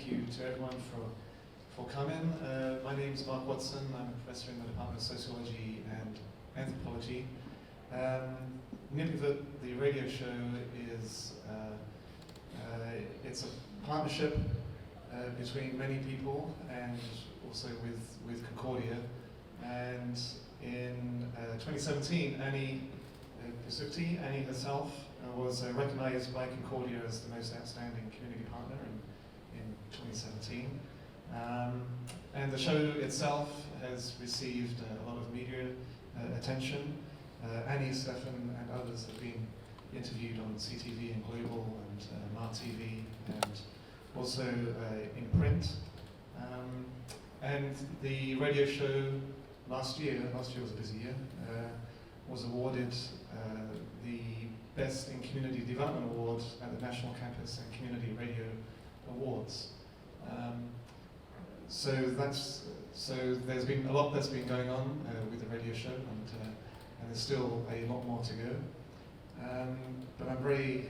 thank you to everyone for coming. My name is Mark Watson. I'm a professor in the Department of Sociology and Anthropology. Nipivut, the radio show, is it's a partnership between many people and also with Concordia. And in 2017, Pisukti, Annie herself, was recognized by Concordia as the most outstanding community partner in 2017. And the show itself has received a lot of media attention. Annie, Stefan, and others have been interviewed on CTV and Global and Mar TV, and also in print. And the radio show last year was a busy year, was awarded the Best in Community Development Award at the National Campus and Community Radio Awards. So there's been a lot that's been going on with the radio show, and there's still a lot more to go. But I'm very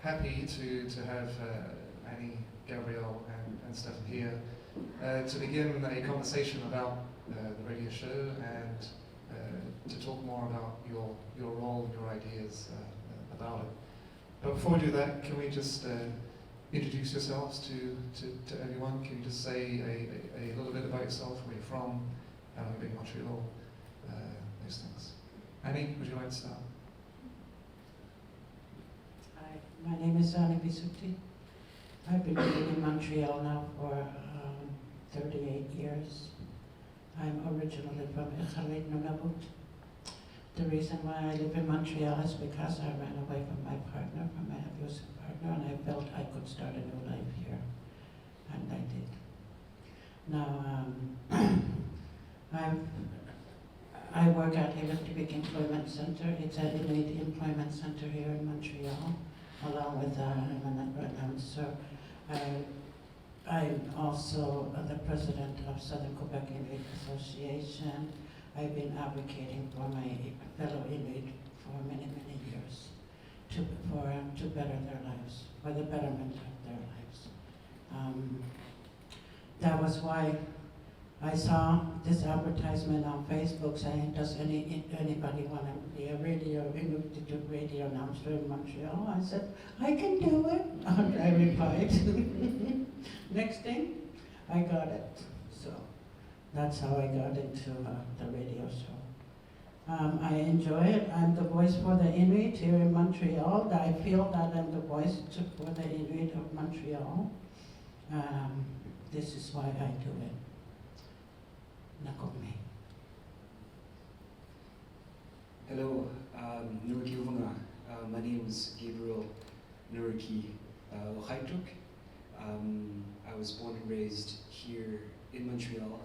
happy to have Annie, Gabriel, and Stefan here to begin a conversation about the radio show and to talk more about your role and your ideas about it. But before we do that, can we just introduce yourselves to everyone? Can you just say a little bit about yourself, where you're from, how long you've been in Montreal, those things. Annie, would you like to start? Hi, my name is Annie Pisukti. I've been living in Montreal now for 38 years. I'm originally from Nipivut. The reason why I live in Montreal is because I ran away from my partner, from my abusive partner, and I felt I could start a new life here, and I did. Now, I work at Civic Employment Center. It's an elite employment center here in Montreal, along with I'm an announcer. I'm also the president of Southern Quebec Inuit Association. I've been advocating for my fellow Inuit for many, many years to better their lives, for the betterment of their lives. That was why I saw this advertisement on Facebook saying, does anybody want to be a Inuit radio announcer in Montreal? I said, I can do it. I replied. Next thing, I got it. So that's how I got into the radio show. I enjoy it. I'm the voice for the Inuit here in Montreal. I feel that I'm the voice for the Inuit of Montreal. This is why I do it. Nakome. Hello, my name is Gabriel Uqaituk. I was born and raised here in Montreal,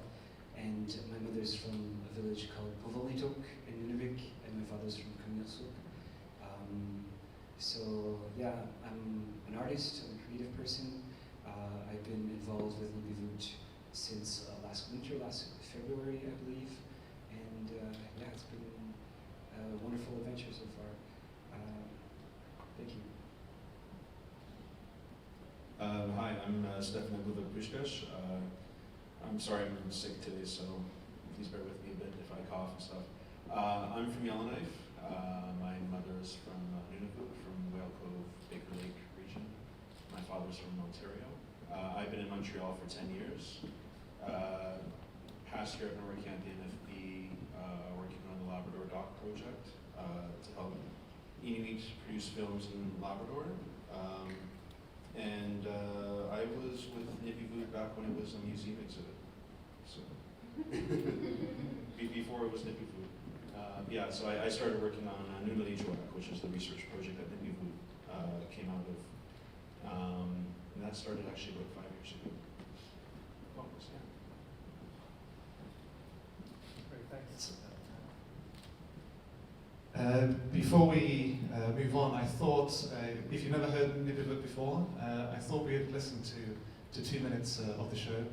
and my mother's from a village called Povolituk in Nunavik, and my father's from Kamilsuk. So yeah, I'm an artist, I'm a creative person. I've been involved with Nipivut since last February, I believe, and yeah, it's been a wonderful adventure so far. Thank you. Hi, I'm Stefan Puskas. I'm sorry, I'm sick today, so please bear with me a bit if I cough and stuff. I'm from Yellowknife. My mother is from Nunavut, from Whale Cove, Baker Lake region. My father's from Ontario. I've been in Montreal for 10 years. Past year I've been working at the NFB, working on the Labrador Doc project to help Inuit produce films in Labrador. And I was with Nipivut back when it was a museum exhibit. So before it was Nipivut. Yeah, so I started working on Nunalijuak, which is the research project that Nipivut came out of. And that started actually about 5 years ago. Almost, yeah. Great, thanks. Before we move on, I thought, if you've never heard Nipivut before, I thought we'd listen to 2 minutes of the show.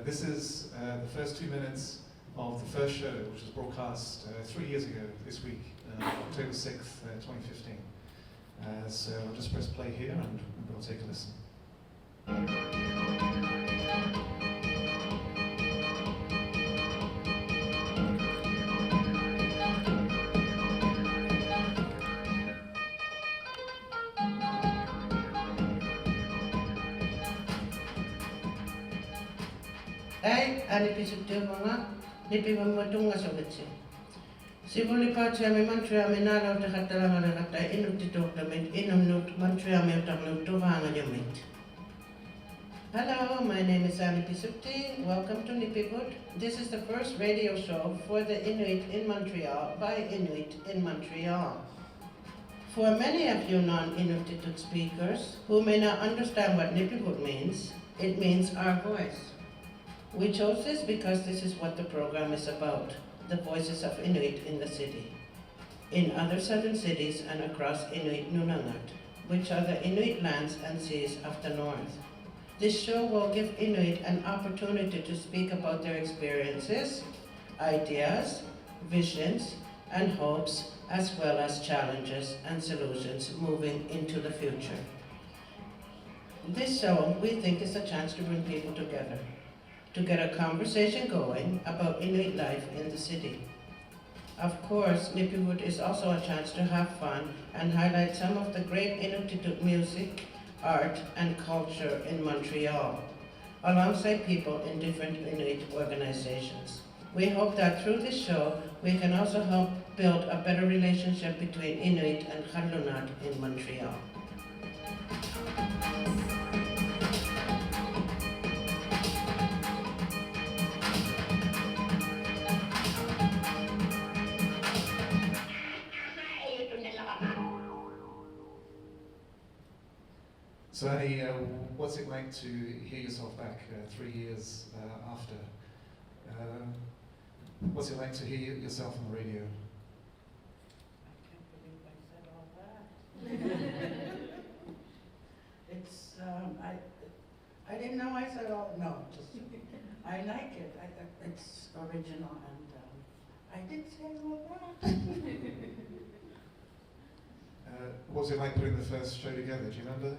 This is the first 2 minutes of the first show, which was broadcast 3 years ago this week, October 6th, 2015. So I'll just press play here and we'll take a listen. Ai, ani Pisuktie mga, Nipivut matunga sa witsi. Sibuli pa siya may mantra may nalaw ta katalangan na kata inut titok damit inam nut mantra may utak nut tuhanga yamit. Hello, my name is Annie Pisukti. Welcome to Nipivut. This is the first radio show for the Inuit in Montreal by Inuit in Montreal. For many of you non-Inuktitut speakers who may not understand what Nipivut means, it means our voice. We chose this because this is what the program is about, the voices of Inuit in the city, in other southern cities and across Inuit Nunangat, which are the Inuit lands and seas of the north. This show will give Inuit an opportunity to speak about their experiences, ideas, visions, and hopes, as well as challenges and solutions moving into the future. This show, we think, is a chance to bring people together, to get a conversation going about Inuit life in the city. Of course, Nipivut is also a chance to have fun and highlight some of the great Inuktitut music, art, and culture in Montreal, alongside people in different Inuit organizations. We hope that through this show, we can also help build a better relationship between Inuit and Khanlunat in Montreal. So Annie, what's it like to hear yourself back 3 years after? What's it like to hear yourself on the radio? I can't believe I said all that. It's, I didn't know I said all, no, just, I like it. It's original and I did say all that. What was it like putting the first show together? Do you remember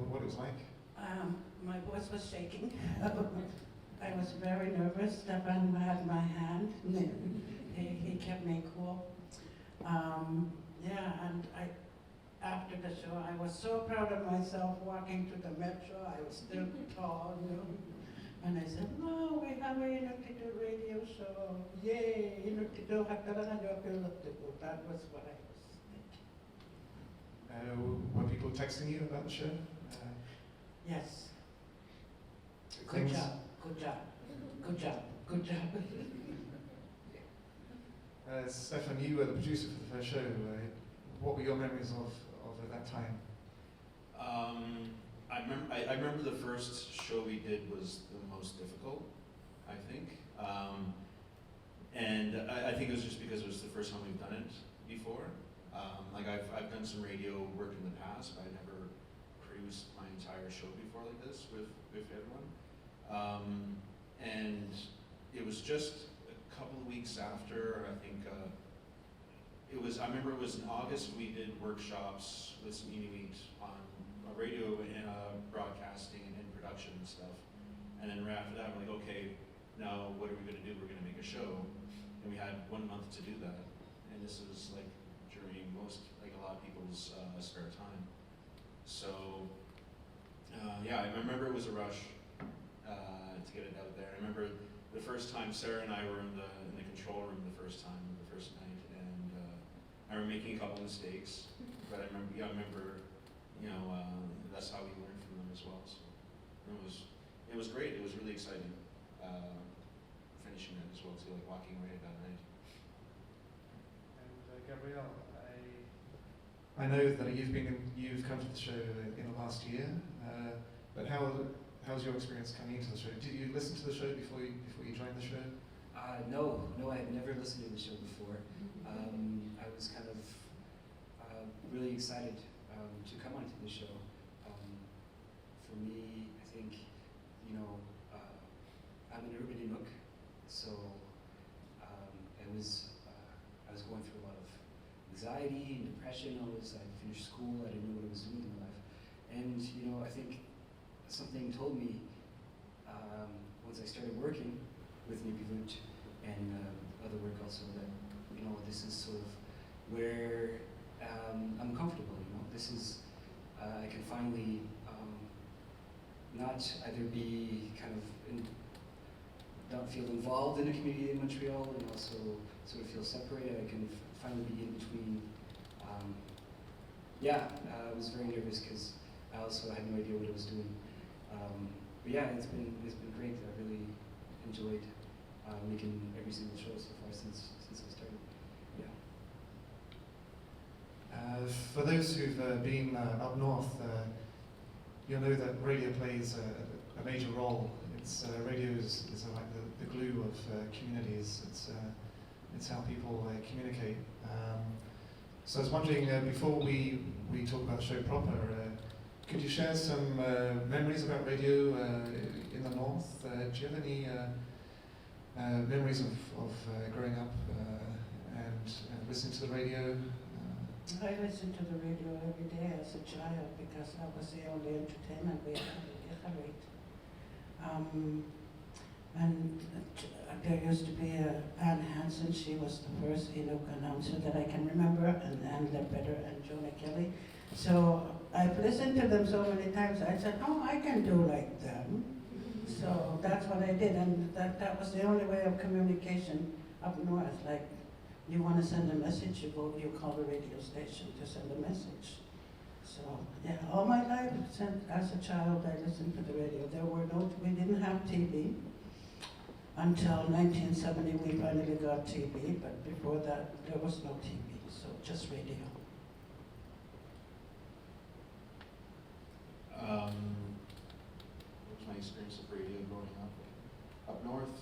what it was like? My voice was shaking. I was very nervous. Stefan had my hand. He kept me cool. Yeah, and after the show, I was so proud of myself walking to the metro. I was still tall, you know. And I said, no, we have a Inuktitut radio show. Yay, Inuktitut hatalangan yo pilottipu. That was what I was thinking. Were people texting you about the show? Yes. Good Things- job, good job, good job, good job. Stefan, you were the producer for the first show. What were your memories of at that time? I remember the first show we did was the most difficult, I think. And I think it was just because it was the first time we've done it before. Like I've done some radio work in the past, but I never produced my entire show before like this with everyone. And it was just a couple of weeks after, I think, I remember it was in August, we did workshops with some Inuit on radio and broadcasting and production and stuff. And then right after that, we're like, okay, now what are we gonna do? We're gonna make a show. And we had 1 month to do that. And this was like during a lot of people's spare time. So, yeah, I remember it was a rush to get it out there. I remember the first time Sarah and I were in the control room the first night, and I remember making a couple mistakes, but I remember, that's how we learned from them as well. So it was great. It was really exciting finishing it as well too, like walking away that night. And Gabriel, I know that you've come to the show in the last year, but how's your experience coming into the show? Did you listen to the show before you joined the show? No, I had never listened to the show before. I was kind of really excited to come onto the show. For me, I think, I'm an urban Inuk, so I was going through a lot of anxiety and depression. I finished school, I didn't know what I was doing in my life. And, I think something told me once I started working with Nipivut and other work also that, this is sort of where I'm comfortable, This is, I can finally not either be kind of don't feel involved in a community in Montreal and also sort of feel separated. I can finally be in between. I was very nervous because I also had no idea what I was doing. But yeah, it's been great. I really enjoyed making every single show so far since I started. Yeah. For those who've been up north, you'll know that radio plays a major role. Radio is like the glue of communities. It's how people communicate. So I was wondering, before we talk about the show proper, could you share some memories about radio in the north? Do you have any memories of growing up and listening to the radio? I listened to the radio every day as a child because that was the only entertainment we had in Iqaluit. And there used to be Anne Hansen. She was the first Inuk announcer that I can remember, and Anne Ledbetter and Jonah Kelly. So I've listened to them so many times. I said, oh, I can do like them. So that's what I did, and that was the only way of communication up north. Like, you want to send a message, you call the radio station to send a message. So yeah, all my life, as a child, I listened to the radio. We didn't have TV. Until 1970, we finally got TV, but before that, there was no TV, so just radio. What was my experience of radio growing up north?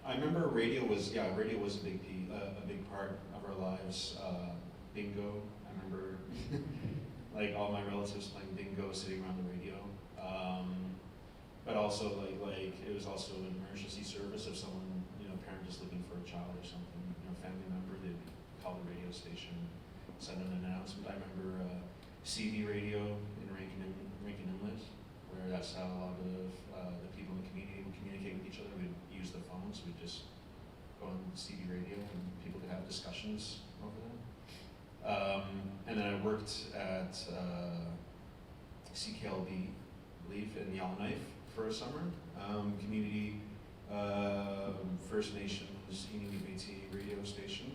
I remember radio was a big part of our lives. Bingo. I remember like all my relatives playing bingo, sitting around the radio. But also like it was also an emergency service if someone, parent is looking for a child or something, family member, they'd call the radio station, send an announcement. I remember CB radio in Rankin Inlet, where that's how a lot of the people in the community would communicate with each other. We'd use the phones, we'd just go on CB radio and people could have discussions over that. And then I worked at CKLB, I believe, in Yellowknife for a summer. Community First Nations Inuit Métis radio station.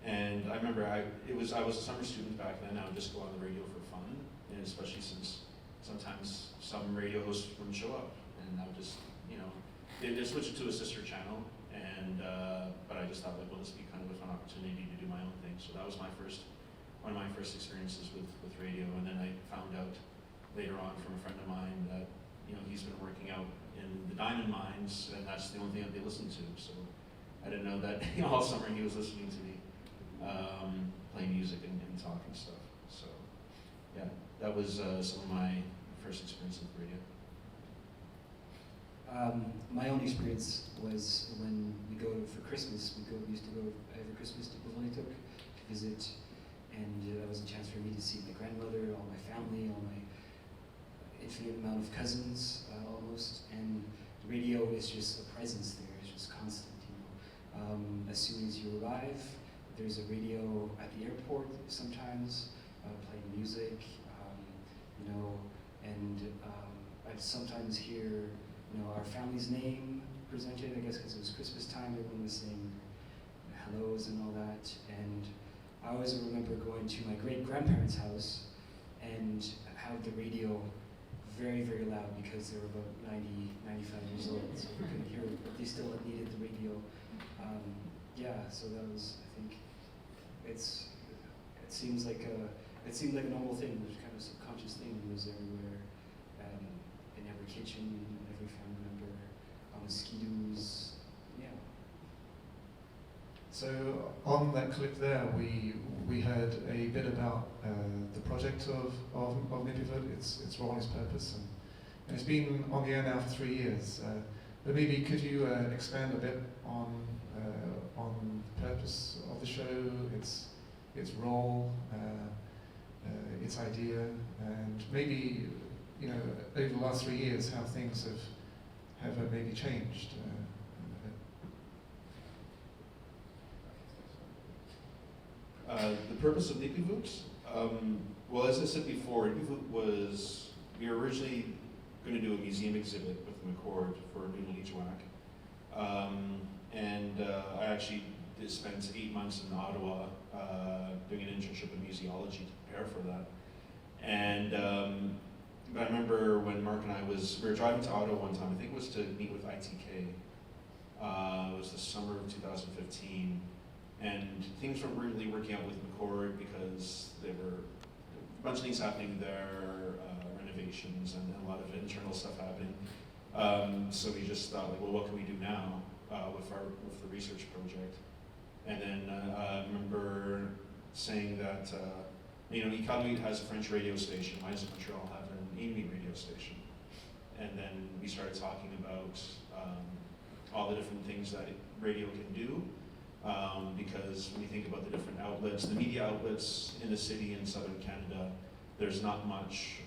And I remember I was a summer student back then. I would just go on the radio for fun, and especially since sometimes some radio hosts wouldn't show up, and I would just, they switched it to a sister channel, and but I just thought, like, well, this would be kind of a fun opportunity to do my own thing. So that was one of my first experiences with radio, and then I found out later on from a friend of mine that he's been working out in the diamond mines, and that's the only thing that they listen to. So I didn't know that all summer he was listening to me play music and talking stuff. So yeah, that was some of my first experience with radio. My own experience was when we go for Christmas. We used to go every Christmas to Gabriel Uqaituk to visit, and that was a chance for me to see my grandmother, all my family, all my infinite amount of cousins, almost. And the radio is just a presence there. It's just constant. As soon as you arrive, there's a radio at the airport sometimes playing music, and I'd sometimes hear our family's name presented, I guess because it was Christmas time, everyone was saying hellos and all that. And I always remember going to my great-grandparents' house and have the radio very, very loud because they were about 90, 95 years old, so we couldn't hear it, but they still needed the radio. So that was, I think, it seems like a normal thing. There's kind of a subconscious thing that was everywhere, in every kitchen, in every family member, on mosquitoes, yeah. So on that clip there, we heard a bit about the project of Nipivut, its role and its purpose, and it's been on the air now for 3 years. But maybe could you expand a bit on the purpose of the show, its role, its idea, and maybe over the last 3 years how things have maybe changed. The purpose of Nipivut, well, as I said before, Nipivut we were originally going to do a museum exhibit with McCord for Nunalichwak. I actually spent 8 months in Ottawa doing an internship in museology to prepare for that. But I remember when Mark and I we were driving to Ottawa one time, I think it was to meet with ITK. It was the summer of 2015. And things were really working out with McCord because there were a bunch of things happening there, renovations and a lot of internal stuff happening. So we just thought, like, well, what can we do now with the research project? And then I remember saying that, Iqaluit has a French radio station. Why doesn't Montreal have an Inuit radio station? And then we started talking about all the different things that radio can do. Because when you think about the different outlets, the media outlets in the city in southern Canada, there's not much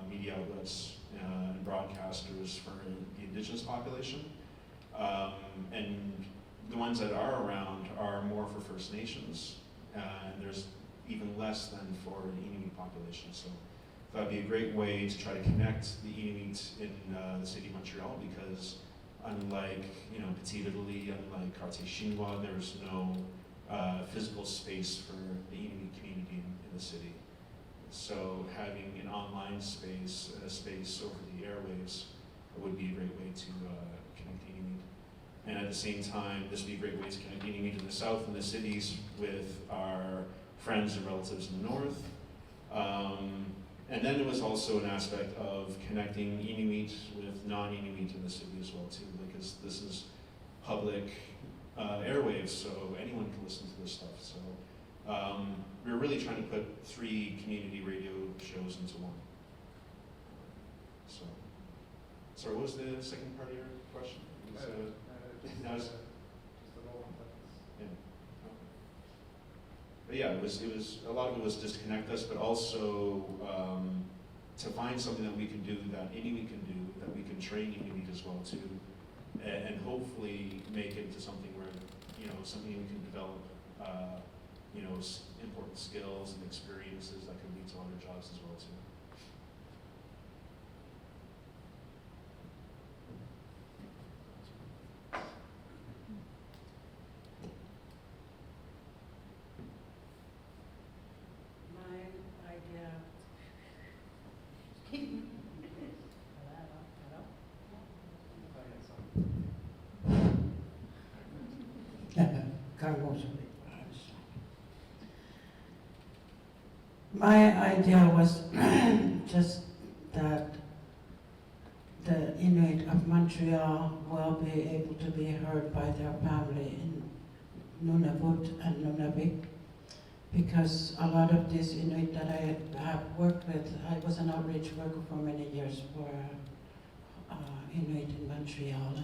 media outlets and broadcasters for the Indigenous population. And the ones that are around are more for First Nations, and there's even less than for the Inuit population. So that would be a great way to try to connect the Inuit in the city of Montreal, because unlike Petite Italy, unlike Quartier Chinois, there's no physical space for the Inuit community in the city. So having an online space, a space over the airwaves, would be a great way to connect the Inuit. And at the same time, this would be a great way to connect the Inuit in the south and the cities with our friends and relatives in the north. And then there was also an aspect of connecting Inuit with non-Inuit in the city as well too, because this is public airwaves, so anyone can listen to this stuff. So we're really trying to put 3 community radio shows into one. So, sorry, what was the second part of your question? That was, yeah. But yeah, it was a lot of it was just to connect us, but also to find something that we can do, that Inuit can do, that we can train Inuit as well too, and hopefully make it into something where something we can develop, important skills and experiences that can lead to other jobs as well too. My idea was just that the Inuit of Montreal will be able to be heard by their family in Nunavut and Nunavik, because a lot of these Inuit that I have worked with, I was an outreach worker for many years for Inuit in Montreal,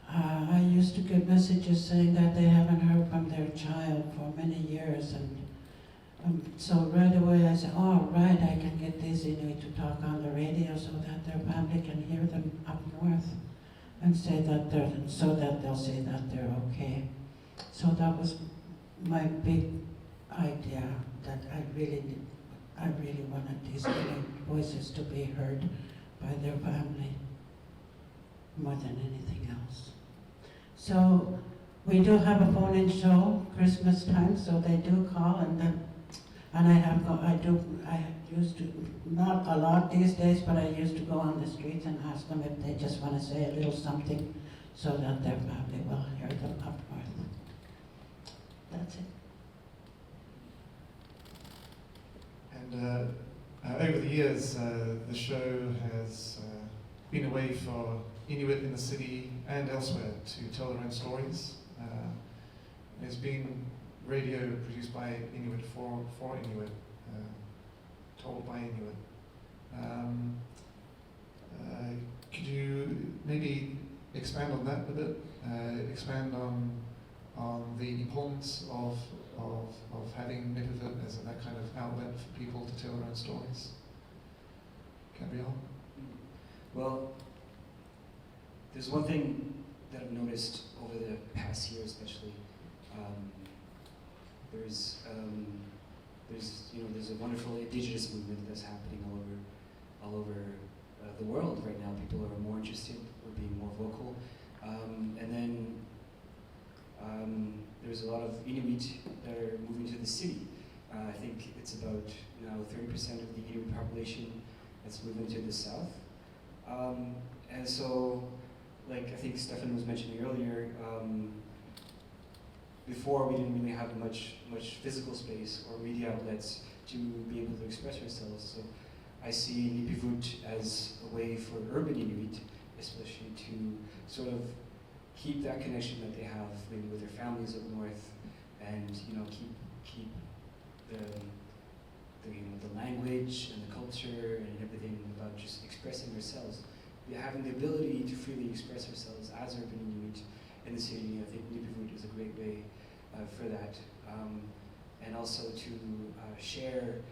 and I used to get messages saying that they haven't heard from their child for many years, and so right away I said, oh right, I can get these Inuit to talk on the radio so that their family can hear them up north, and say that so that they'll say that they're okay. So that was my big idea, that I really wanted these Inuit voices to be heard by their family more than anything else. So we do have a phone-in show Christmas time, so they do call, and I used to, not a lot these days, but I used to go on the streets and ask them if they just want to say a little something so that their family will hear them up north. That's it. And over the years, the show has been a way for Inuit in the city and elsewhere to tell their own stories. It's been radio produced by Inuit for Inuit, told by Inuit. Could you maybe expand on that a bit? Expand on the importance of having Nipivut as that kind of outlet for people to tell their own stories? Gabriel? Well, there's one thing that I've noticed over the past year, especially. There's a wonderful indigenous movement that's happening all over the world right now. People are more interested, we're being more vocal. And then there's a lot of Inuit that are moving to the city. I think it's about now 30% of the Inuit population that's moving to the south. And so, like I think Stefan was mentioning earlier, before we didn't really have much physical space or media outlets to be able to express ourselves. So I see Nipivut as a way for urban Inuit, especially to sort of keep that connection that they have maybe with their families up north, and keep the language and the culture and everything about just expressing ourselves. Having the ability to freely express ourselves as urban Inuit in the city, I think Nipivut is a great way for that. And also to share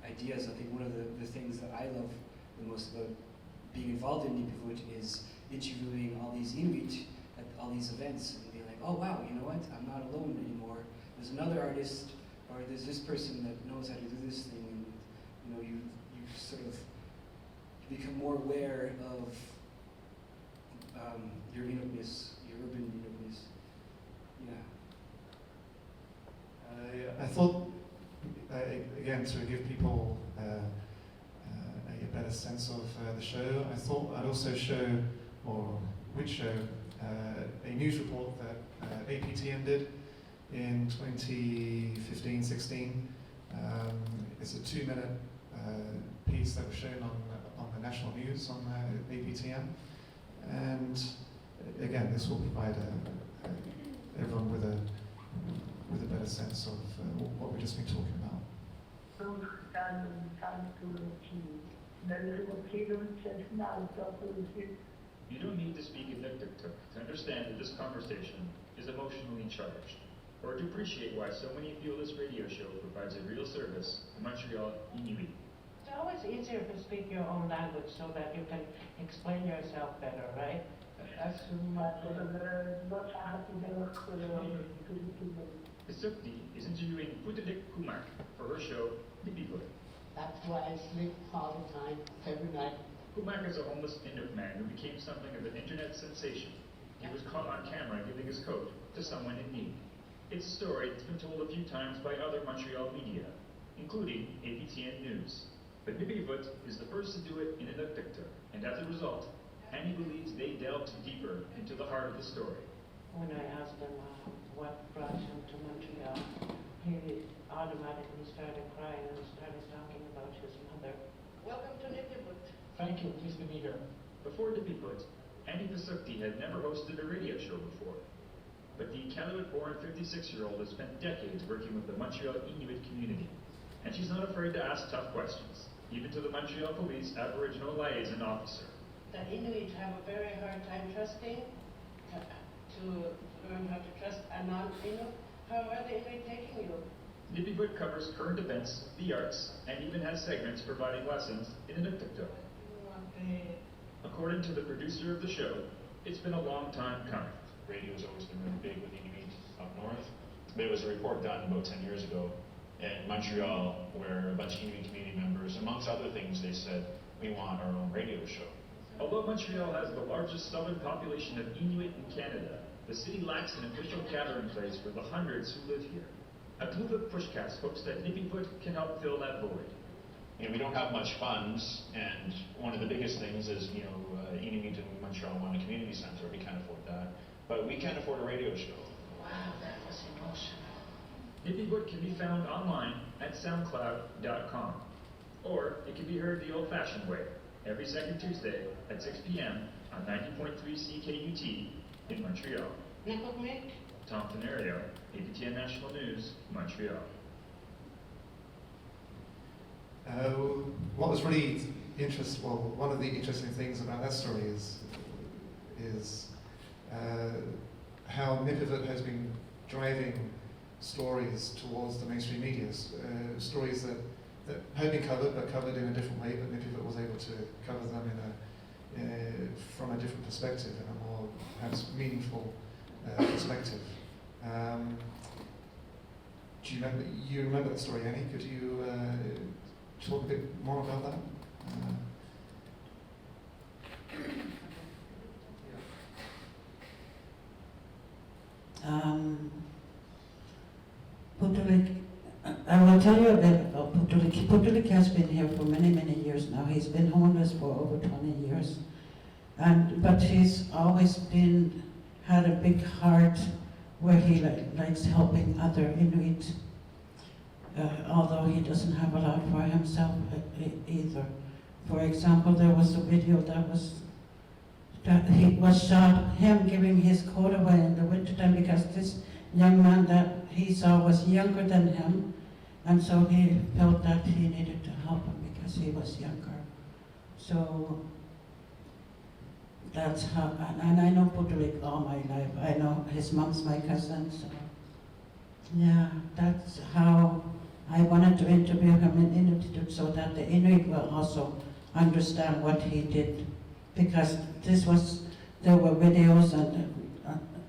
ideas. I think one of the things that I love the most about being involved in Nipivut is interviewing all these Inuit at all these events and being like, oh wow, you know what, I'm not alone anymore. There's another artist, or there's this person that knows how to do this thing, and you sort of become more aware of your Inuitness, your urban Inuitness. Yeah. I thought, again, to give people a better sense of the show, I thought I'd also show, or would show, a news report that APTN did in 2015-16. It's a 2-minute piece that was shown on the national news on APTN. And again, this will provide everyone with a better sense of what we've just been talking about. You don't need to speak Inuktitut to understand that this conversation is emotionally charged, or to appreciate why so many feel this radio show provides a real service to Montreal Inuit. It's always easier to speak your own language so that you can explain yourself better, right? Pisukti is interviewing Putedik Kumak for her show Nipivut. That's why I sleep all the time, every night. Kumak is a homeless Inuit man who became something of an internet sensation. He was caught on camera giving his coat to someone in need. It's a story that's been told a few times by other Montreal media, including APTN News. But Nipivut is the first to do it in Inuktitut, and as a result, Annie believes they delved deeper into the heart of the story. When I asked him what brought him to Montreal, he automatically started crying and started talking about his mother. Welcome to Nipivut. Thank you, pleased to be here. Before Nipivut, Annie Pisukti had never hosted a radio show before. But the Iqaluit-born 56-year-old has spent decades working with the Montreal Inuit community. And she's not afraid to ask tough questions, even to the Montreal Police Aboriginal Liaison Officer. The Inuit have a very hard time trusting, to learn how to trust a non-Inuit. How are the Inuit taking you? Nipivut covers current events, the arts, and even has segments providing lessons in Inuktitut. According to the producer of the show, it's been a long time coming. Radio's always been really big with Inuit up north. There was a report done about 10 years ago in Montreal where a bunch of Inuit community members, amongst other things, they said, we want our own radio show. Although Montreal has the largest southern population of Inuit in Canada, the city lacks an official gathering place for the hundreds who live here. A group of Puskas hopes that Nipivut can help fill that void. We don't have much funds, and one of the biggest things is, Inuit in Montreal want a community center. We can't afford that. But we can't afford a radio show. Wow, that was emotional. Nipivut can be found online at soundcloud.com. Or it can be heard the old-fashioned way, every second Tuesday at 6 p.m. on 90.3 CKUT in Montreal. Tom Fenario, APTN National News, Montreal. What was really one of the interesting things about that story is how Nipivut has been driving stories towards the mainstream media, stories that had been covered, but covered in a different way, but Nipivut was able to cover them from a different perspective, in a more perhaps meaningful perspective. Do you remember that story, Annie? Could you talk a bit more about that? I'll tell you a bit about Putulik. Putulik has been here for many, many years now. He's been homeless for over 20 years. But he's always had a big heart where he likes helping other Inuit, although he doesn't have a lot for himself either. For example, there was a video that he was shot, him giving his coat away in the wintertime because this young man that he saw was younger than him, and so he felt that he needed to help him because he was younger. So that's how, and I know Putulik all my life. I know his mom's my cousin, so yeah, that's how I wanted to interview him in Inuit so that the Inuit will also understand what he did, because there were videos and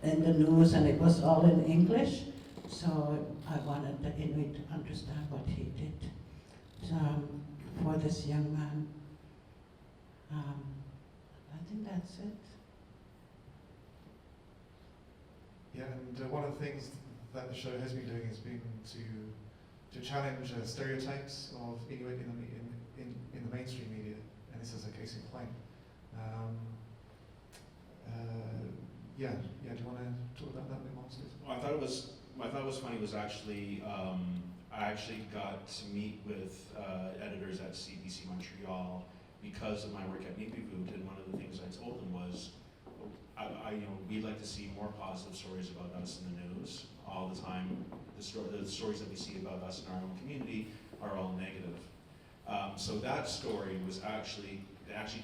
in the news and it was all in English, so I wanted the Inuit to understand what he did for this young man. I think that's it. Yeah, and one of the things that the show has been doing has been to challenge stereotypes of Inuit in the mainstream media, and this is a case in point. Yeah. Do you want to talk about that a bit more, Steve? Well, what I thought was funny was actually, I actually got to meet with editors at CBC Montreal because of my work at Nipivut, and one of the things I told them was, we'd like to see more positive stories about us in the news all the time. The stories that we see about us in our own community are all negative. So that story was actually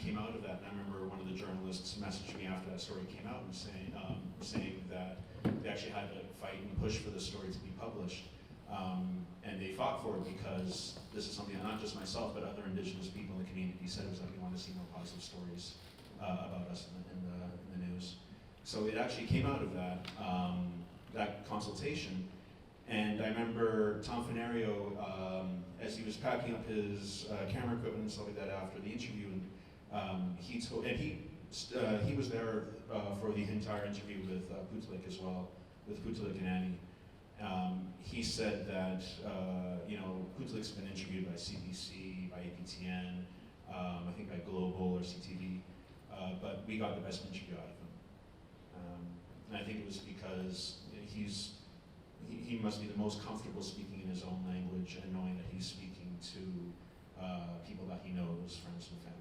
came out of that, and I remember one of the journalists messaged me after that story came out and saying that they actually had to fight and push for the story to be published. And they fought for it because this is something that not just myself, but other Indigenous people in the community said was that we want to see more positive stories about us in the news. So it actually came out of that consultation. And I remember Tom Fenario, as he was packing up his camera equipment and stuff like that after the interview, and he was there for the entire interview with Putulik as well, with Putulik and Annie. He said that Putulik's been interviewed by CBC, by APTN, I think by Global or CTV, but we got the best interview out of him. And I think it was because he must be the most comfortable speaking in his own language and knowing that he's speaking to people that he knows, friends and family.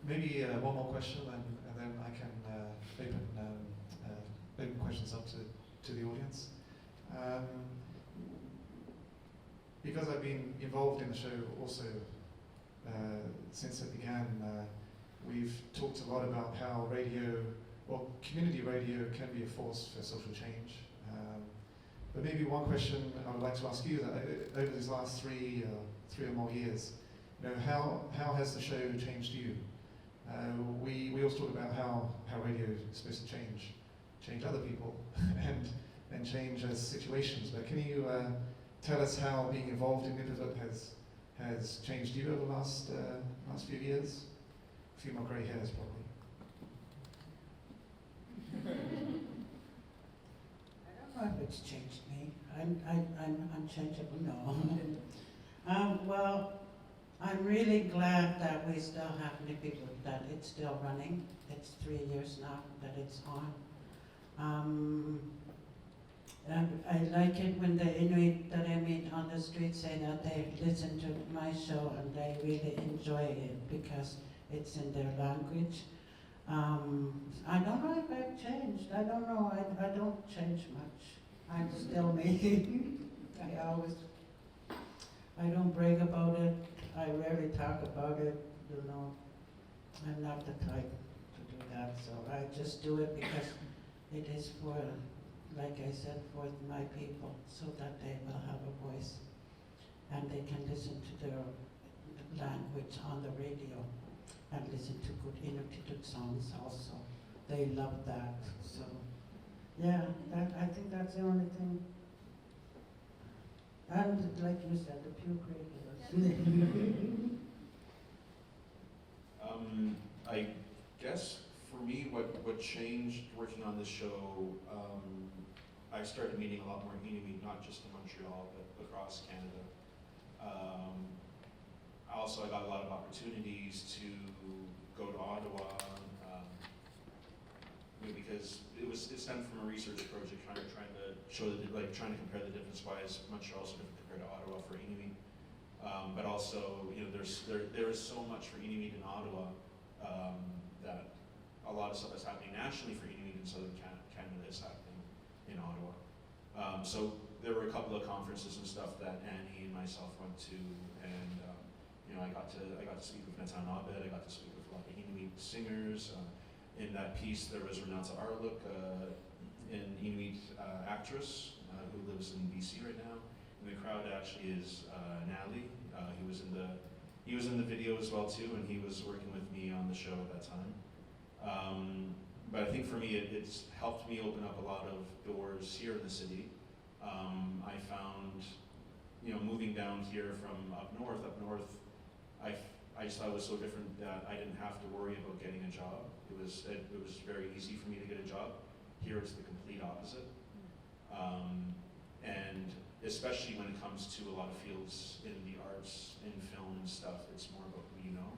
Maybe one more question, and then I can open questions up to the audience. Because I've been involved in the show also since it began, we've talked a lot about how community radio can be a force for social change. But maybe one question I would like to ask you, that over these last three or more years, how has the show changed you? We always talk about how radio is supposed to change other people and change situations. But can you tell us how being involved in Nipivut has changed you over the last few years? A few more grey hairs, probably. I don't know if it's changed me. I'm unchangeable. No. Well, I'm really glad that we still have Nipivut, that it's still running. It's 3 years now that it's on. And I like it when the Inuit that I meet on the street say that they listen to my show and they really enjoy it because it's in their language. I don't know if I've changed. I don't know. I don't change much. I'm still me. I don't brag about it. I rarely talk about it, I'm not the type to do that, so I just do it because it is for, like I said, for my people, so that they will have a voice and they can listen to their language on the radio and listen to good Inuit songs also. They love that, so yeah, I think that's the only thing. And like you said, the few great I guess for me, what changed working on this show, I started meeting a lot more Inuit, not just in Montreal, but across Canada. Also, I got a lot of opportunities to go to Ottawa, because it stemmed from a research project trying to show trying to compare the difference. Why is Montreal so different compared to Ottawa for Inuit? But also, there is so much for Inuit in Ottawa that a lot of stuff that's happening nationally for Inuit in southern Canada is happening in Ottawa. So there were a couple of conferences and stuff that Annie and myself went to, and I got to speak with Metan Abed. I got to speak with a lot of Inuit singers. In that piece, there was Ralitsa Doncheva, an Inuit actress who lives in BC right now. In the crowd actually is Natalie. He was in the video as well too, and he was working with me on the show at that time. But I think for me, it's helped me open up a lot of doors here in the city. I found, moving down here from up north, I just thought it was so different that I didn't have to worry about getting a job. It was very easy for me to get a job. Here it's the complete opposite. And especially when it comes to a lot of fields in the arts, in film and stuff, it's more about who you know.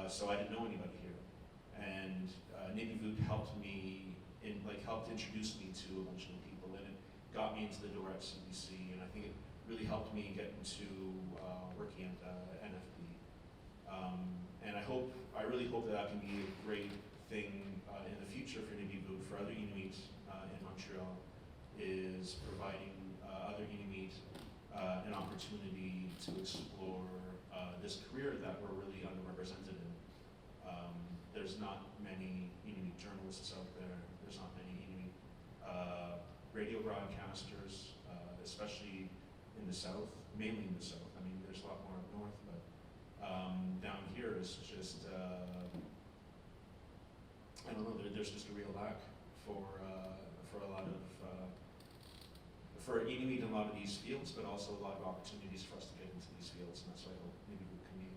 So I didn't know anybody here. And Nipivut helped introduce me to a bunch of people, and it got me into the door at CBC, and I think it really helped me get into working at NFB. And I really hope that can be a great thing in the future for Nipivut, for other Inuit in Montreal, is providing other Inuit an opportunity to explore this career that we're really underrepresented in. There's not many Inuit journalists out there. There's not many Inuit radio broadcasters, especially in the South, mainly in the South. I mean, there's a lot more up north, but down here is just, I don't know, there's just a real lack for a lot of, for Inuit in a lot of these fields, but also a lot of opportunities for us to get into these fields, and that's what I hope maybe we can be.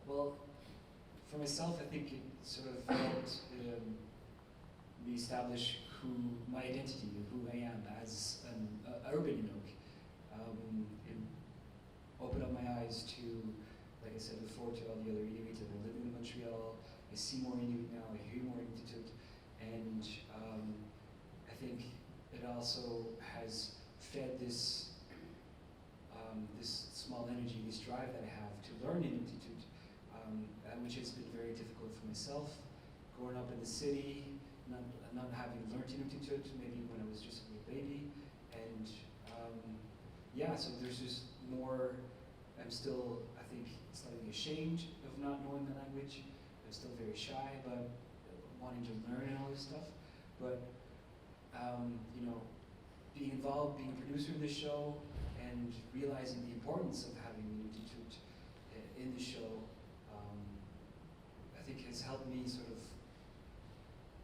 Well, for myself, I think it sort of helped me establish my identity, who I am as an urban Inuk. It opened up my eyes to, like I said before, to all the other Inuit that are living in Montreal. I see more Inuit now, I hear more Inuit, and I think it also has fed this this small energy, this drive that I have to learn Inuit, which has been very difficult for myself. Growing up in the city, not having learned Inuit, maybe when I was just a little baby, and so there's just more. I'm still, I think, slightly ashamed of not knowing the language. I'm still very shy about wanting to learn and all this stuff. But being involved, being a producer in this show, and realizing the importance of having Inuit in the show, I think has helped me sort of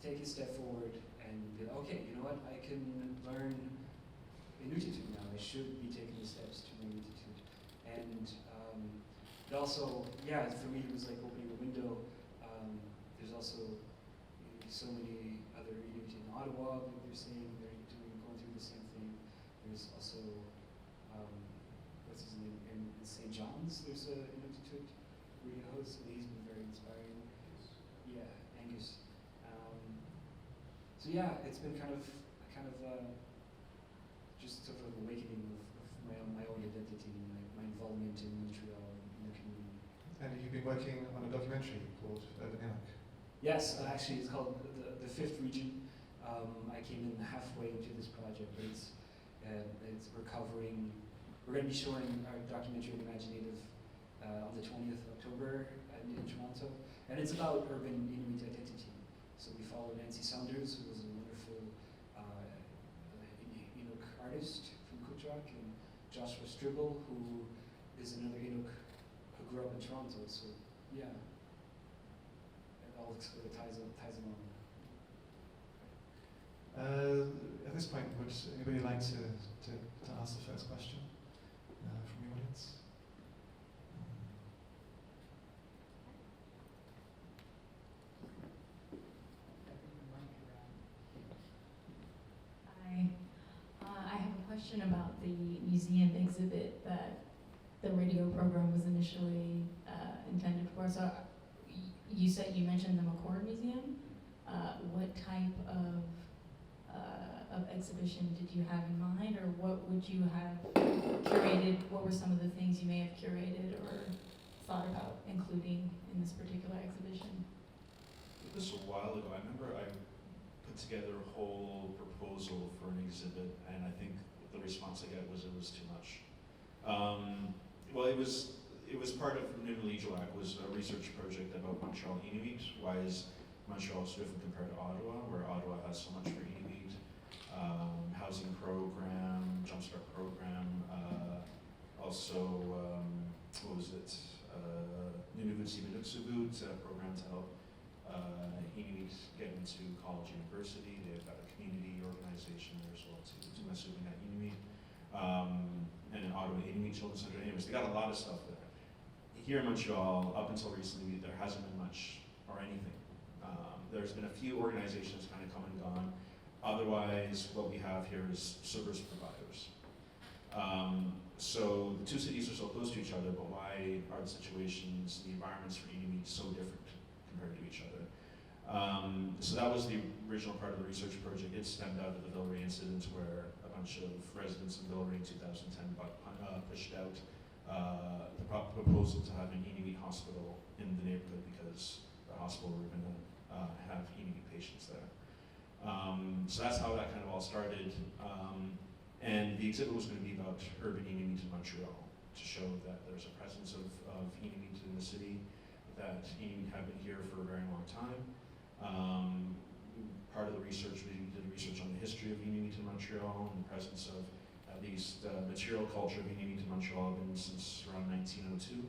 take a step forward and be like, okay, you know what, I can learn Inuit now. I should be taking the steps to learn Inuit. And it also, for me, it was like opening a window. There's also so many other Inuit in Ottawa, like they're saying, they're going through the same thing. There's also, what's his name, in St. John's, there's a Inuit radio host, and he's been very inspiring. Yeah, Angus. So it's been kind of just sort of awakening of my own identity and my involvement in Montreal in the community. And you've been working on a documentary called Urban Inuk. Yes, actually it's called the Fifth Region. I came in halfway into this project, but we're going to be showing our documentary Imaginative on the 20th of October in Toronto, and it's about urban Inuit identity. So we followed Nancy Saunders, who was a wonderful Inuk artist from Kutrak, and Joshua Stribble, who is another Inuk who grew up in Toronto. So it all sort of ties along. At this point, would anybody like to ask the first question from the audience? question about the museum exhibit that the radio program was initially intended for. So you mentioned the McCord Museum. What type of exhibition did you have in mind, or what would you have curated? What were some of the things you may have curated or thought about including in this particular exhibition? It was a while ago. I remember I put together a whole proposal for an exhibit, and I think the response I got was it was too much. Well, it was part of Nunalijuak, was a research project about Montreal Inuit. Why is Montreal so different compared to Ottawa, where Ottawa has so much for Inuit? Housing program, jumpstart program, also, what was it? Nunavut Sibinuksubut program to help Inuit get into college university. They've got a community organization there as well too, Tumasubinat Inuit. And an Ottawa Inuit Children's Center. Anyways, they got a lot of stuff there. Here in Montreal, up until recently, there hasn't been much or anything. There's been a few organizations kind of come and gone. Otherwise, what we have here is service providers. So the two cities are so close to each other, but why are the situations, the environments for Inuit so different compared to each other? So that was the original part of the research project. It stemmed out of the Villeray incident where a bunch of residents in Villeray in 2010 pushed out the proposal to have an Inuit hospital in the neighborhood because the hospital were going to have Inuit patients there. So that's how that kind of all started. And the exhibit was going to be about urban Inuit in Montreal, to show that there's a presence of Inuit in the city, that Inuit have been here for a very long time. Part of the research, we did research on the history of Inuit in Montreal and the presence of at least material culture of Inuit in Montreal been since around 1902.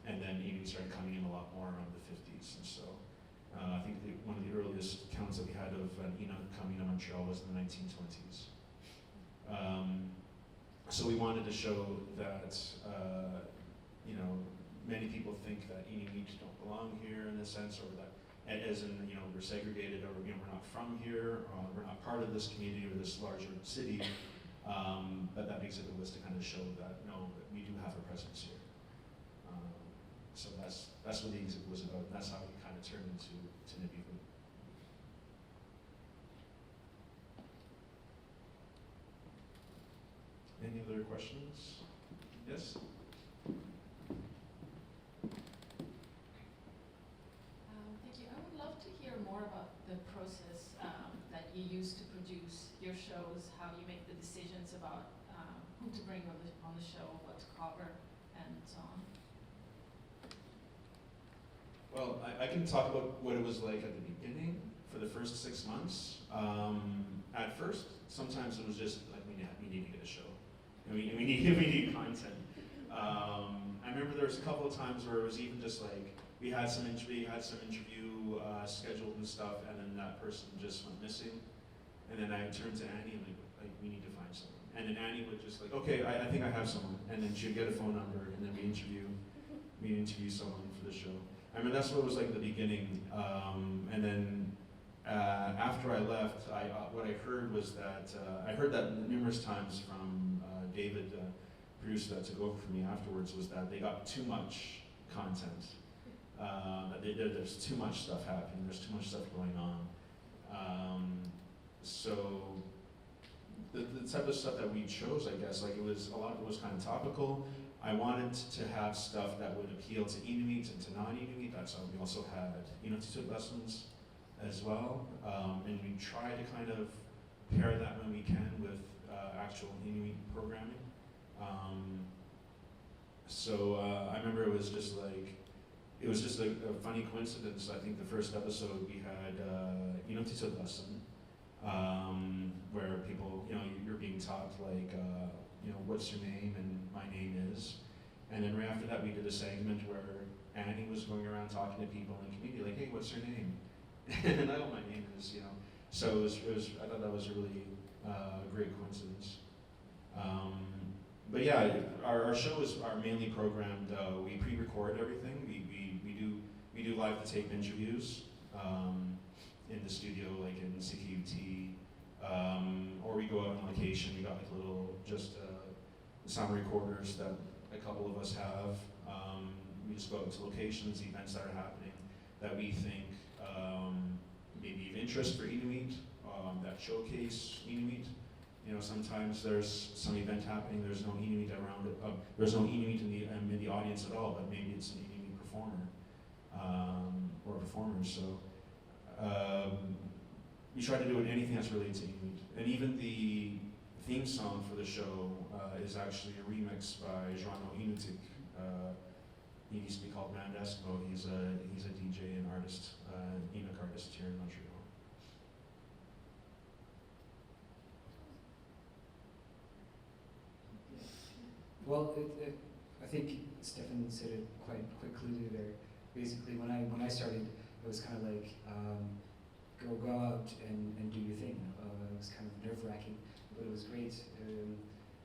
And then Inuit started coming in a lot more around the 50s. And so I think one of the earliest counts that we had of an Inuit coming to Montreal was in the 1920s. So we wanted to show that, you know, many people think that Inuit don't belong here in a sense, or that, as in, you know, we're segregated, or, you know, we're not from here, or we're not part of this community or this larger city. But that exhibit was to kind of show that, no, that we do have a presence here. So that's what the exhibit was about. That's how it kind of turned into Nipivut. Any other questions? Yes? Thank you. I would love to hear more about the process that you use to produce your shows, how you make the decisions about who to bring on the show, what to cover, and so on. Well, I can talk about what it was like at the beginning for the first 6 months. At first, sometimes it was just like, we need to get a show. And we need content. I remember there was a couple of times where it was even just like, we had some interview scheduled and stuff, and then that person just went missing. And then I turned to Annie and like, we need to find someone. And then Annie would just like, okay, I think I have someone. And then she'd get a phone number, and then we interview someone for the show. I mean, that's what it was like at the beginning. And then after I left, what I heard was that, I heard that numerous times from David, producer that took over for me afterwards, was that they got too much content. There's too much stuff happening, there's too much stuff going on. So the type of stuff that we chose, I guess, like a lot of it was kind of topical. I wanted to have stuff that would appeal to Inuit and to non-Inuit. That's how we also had Inuktitut lessons as well. And we try to kind of pair that when we can with actual Inuit programming. I remember it was just a funny coincidence. I think the first episode we had Inuktitut lesson, where people, you're being taught like, what's your name, and my name is. And then right after that we did a segment where Annie was going around talking to people in the community like, hey, what's your name? And I know my name is, So I thought that was a really great coincidence. But yeah, our shows are mainly programmed, we pre-record everything. We do live to tape interviews in the studio, like in CQT, or we go out on location, we got like little just sound recorders that a couple of us have. We just go out to locations, events that are happening that we think maybe of interest for Inuit, that showcase Inuit. You know, sometimes there's some event happening, there's no Inuit around it, there's no Inuit in the audience at all, but maybe it's an Inuit performer or performers. So we try to do anything that's related to Inuit. And even the theme song for the show is actually a remix by Joano Inutik. He used to be called Mandesco. He's a DJ and artist, Inuk artist here in Montreal. Well, I think Stefan said it quite clearly there. Basically, when I started, it was kind of like go out and do your thing. It was kind of nerve-wracking, but it was great.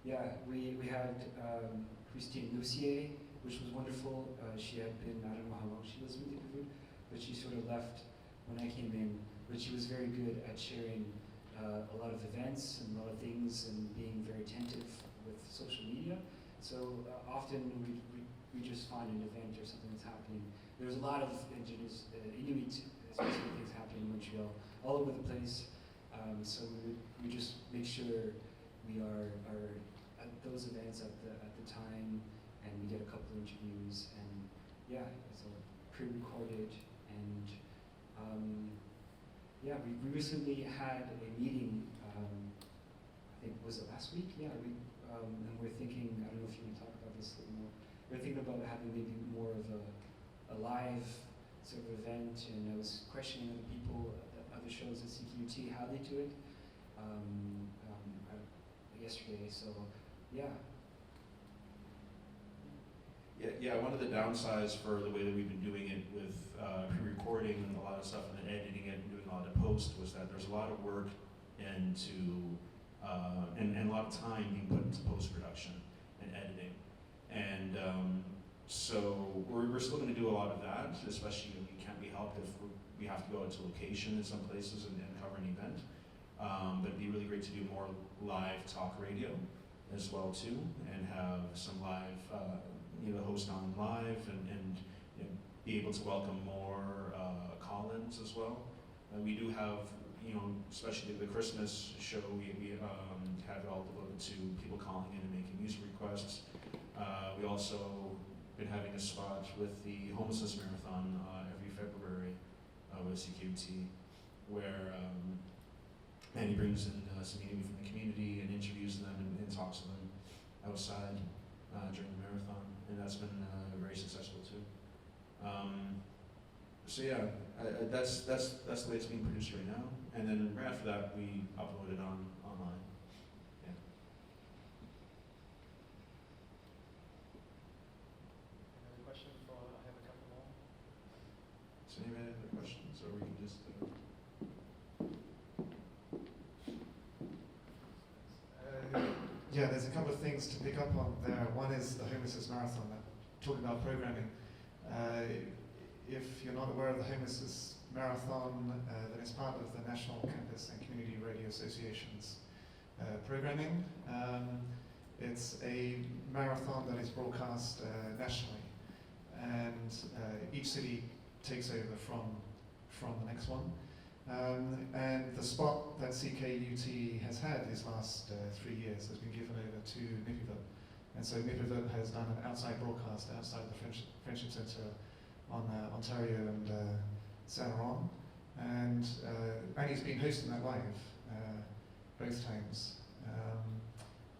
Yeah, we had Christine Lucier, which was wonderful. She had been, I don't know how long she was with Nipivut, but she sort of left when I came in. But she was very good at sharing a lot of events and a lot of things and being very attentive with social media. So often we just find an event or something that's happening. There's a lot of indigenous, Inuit specific things happening in Montreal, all over the place. So we just make sure we are at those events at the time, and we get a couple of interviews, and yeah, it's all pre-recorded. And yeah, we recently had a meeting. I think was it last week? Yeah, and we're thinking. I don't know if you want to talk about this a little more. We're thinking about having maybe more of a live sort of event, and I was questioning other people, other shows at CQT, how they do it yesterday. So yeah. Yeah, one of the downsides for the way that we've been doing it with pre-recording a lot of stuff and then editing it and doing a lot of post was that there's a lot of work into and a lot of time being put into post-production and editing. And so we're still going to do a lot of that, especially when we can't be helped if we have to go into location in some places and cover an event. But it'd be really great to do more live talk radio as well too, and have some live host on live and be able to welcome more call-ins as well. We do have, especially the Christmas show, we have it all devoted to people calling in and making music requests. We also been having a spot with the Homelessness Marathon every February with CQT, where Manny brings in some Inuit from the community and interviews them and talks to them outside during the marathon, and that's been very successful too. So yeah, that's the way it's being produced right now, and then right after that we upload it online. Yeah. Another question before I have a couple more? So anybody have any questions, or we can just yeah, there's a couple of things to pick up on there. One is the Homelessness Marathon, talking about programming. If you're not aware of the Homelessness Marathon, then it's part of the National Campus and Community Radio Association's programming. It's a marathon that is broadcast nationally, and each city takes over from the next one. And the spot that CKUT has had these last 3 years has been given over to Nipivut. And so Nipivut has done an outside broadcast outside the Friendship Centre on Ontario and Saint Laurent. And Annie's been hosting that live both times.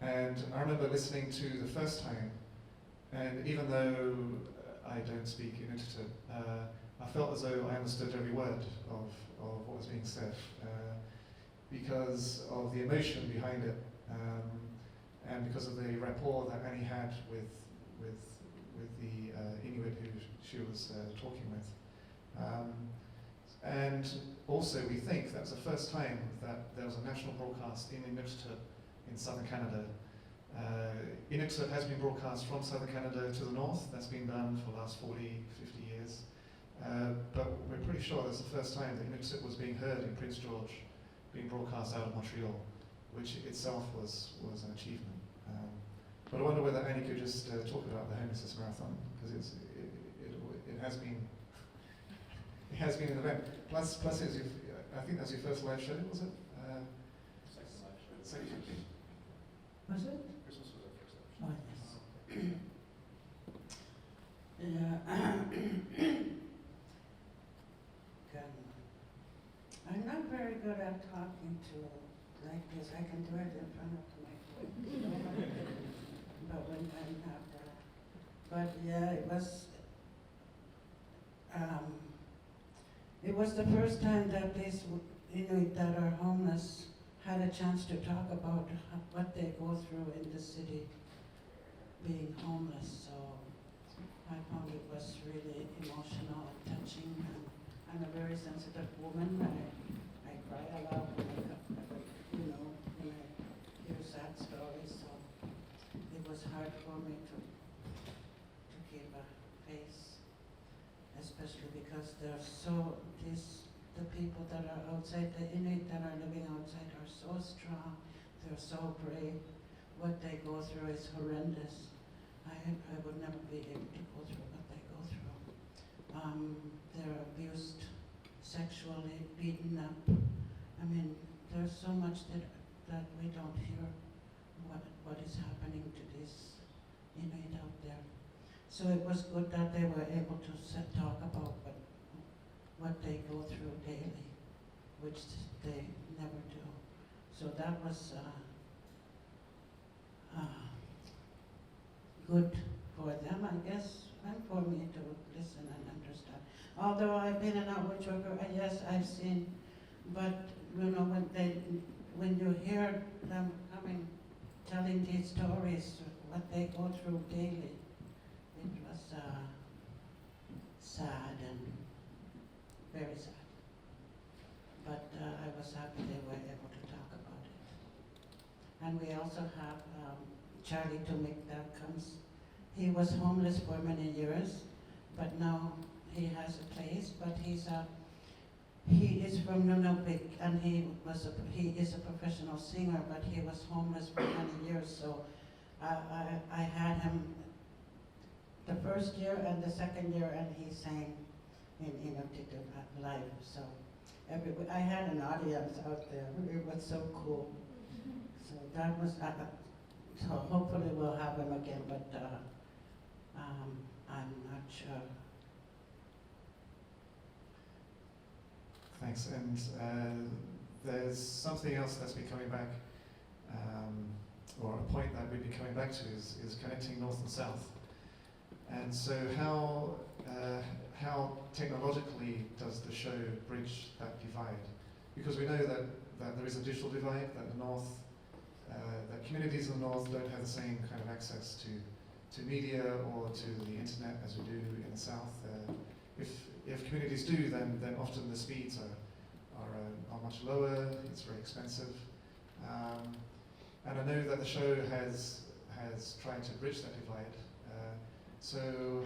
And I remember listening to the first time, and even though I don't speak Inuktitut, I felt as though I understood every word of what was being said, because of the emotion behind it, and because of the rapport that Annie had with the Inuit who she was talking with. And also we think that's the first time that there was a national broadcast in Inuktitut in southern Canada. Inuktitut has been broadcast from southern Canada to the north. That's been done for the last 40, 50 years. But we're pretty sure that's the first time that Inuktitut was being heard in Prince George, being broadcast out of Montreal. which itself was an achievement. But I wonder whether Annie could just talk about the Homelessness Marathon, because it has been an event. Plus I think that's your first live show, was it? Second live show. Second. Was it? Christmas was our first live show. Oh, yes. Yeah. I'm not very good at talking to like this. I can do it in front of the microphone. But when I'm not, but yeah, it was the first time that these Inuit that are homeless had a chance to talk about what they go through in the city being homeless. So I found it was really emotional and touching. And I'm a very sensitive woman. I cry a lot when I hear sad stories. So it was hard for me to keep a face, especially because the people that are outside, the Inuit that are living outside are so strong, they're so brave. What they go through is horrendous. I would never be able to go through what they go through. They're abused sexually, beaten up. I mean, there's so much that we don't hear what is happening to these Inuit out there. So it was good that they were able to talk about what they go through daily, which they never do. So that was good for them, I guess, and for me to listen and understand. Although I've been an outreach worker, yes, I've seen, but when you hear them coming, telling these stories, what they go through daily, it was sad and very sad. But I was happy they were able to talk about it. And we also have Charlie Tumik that comes. He was homeless for many years, but now he has a place, but he is from Nunavik, and he is a professional singer, but he was homeless for many years, so I had him the first year and the second year, and he sang in Inuktitut live, so I had an audience out there. It was so cool. So that was, so hopefully we'll have him again, but I'm not sure. Thanks. And there's something else that's been coming back, or a point that we'd be coming back to is connecting North and South. And so how technologically does the show bridge that divide? Because we know that there is a digital divide, that the North, that communities in the North don't have the same kind of access to media or to the internet as we do in the South. If communities do, then often the speeds are much lower. It's very expensive, and I know that the show has tried to bridge that divide. So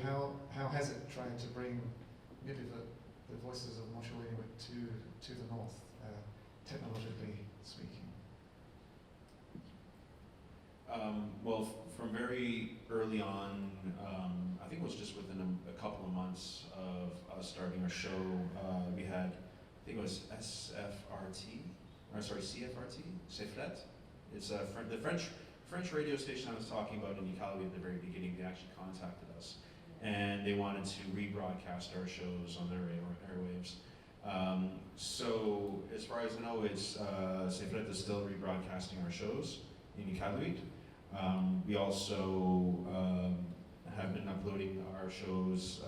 how has it tried to bring Nipivut, the voices of Montreal Inuit, to the North, technologically speaking? Well, from very early on, I think it was just within a couple of months of us starting our show, we had, I think it was CFRT, Sefret. It's the French radio station I was talking about in Iqaluit at the very beginning. They actually contacted us, and they wanted to rebroadcast our shows on their airwaves. So as far as I know, it's Sefret is still rebroadcasting our shows in Iqaluit. We also have been uploading our shows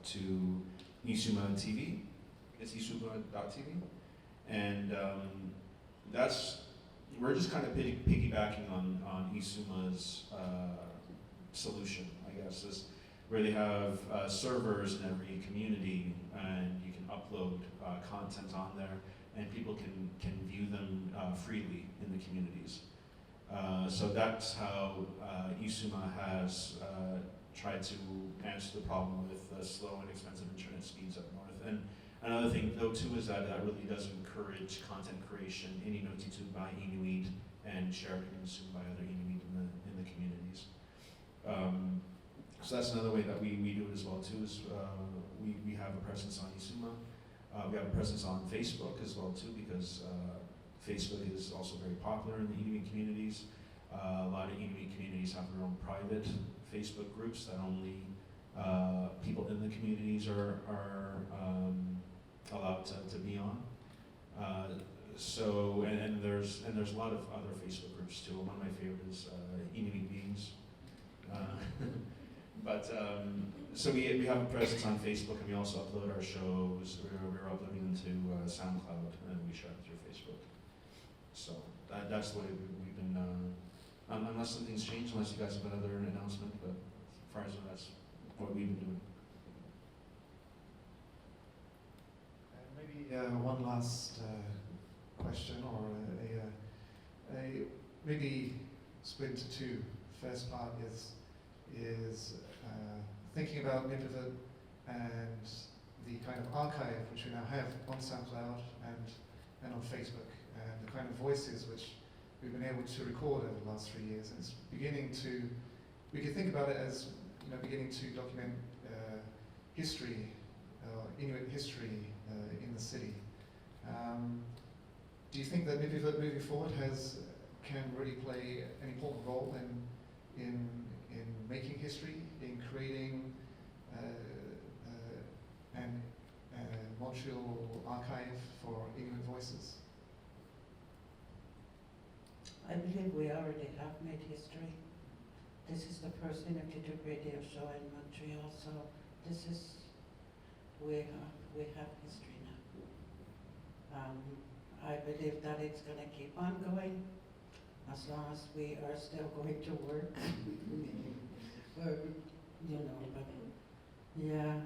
to Isuma TV. It's isuma.tv. And we're just kind of piggybacking on Isuma's solution, I guess, is where they have servers in every community, and you can upload content on there, and people can view them freely in the communities. So that's how Isuma has tried to answer the problem with slow and expensive internet speeds up north. And Another thing though too is that that really does encourage content creation in Inuktitut by Inuit and shared and consumed by other Inuit in the communities. So that's another way that we do it as well too, is we have a presence on Isuma. We have a presence on Facebook as well too, because Facebook is also very popular in the Inuit communities. A lot of Inuit communities have their own private Facebook groups that only people in the communities are allowed to be on. So and there's a lot of other Facebook groups too. One of my favorite is Inuit Memes. So we have a presence on Facebook, and we also upload our shows. We're uploading them to SoundCloud, and we share them through Facebook. So that's the way we've been. Unless something's changed, unless you guys have another announcement, but as far as that's what we've been doing. Maybe one last question, or maybe split into two. First part is thinking about Nipivut and the kind of archive which we now have on SoundCloud and on Facebook, and the kind of voices which we've been able to record over the last 3 years. And it's beginning to, we could think about it as, you know, beginning to document history, Inuit history in the city. Do you think that Nipivut moving forward can really play an important role in making history, in creating a Montreal archive for Inuit voices? I believe we already have made history. This is the first Inuktitut radio show in Montreal, so this is, we have history now. I believe that it's going to keep on going as long as we are still going to work. Or, you know, but yeah,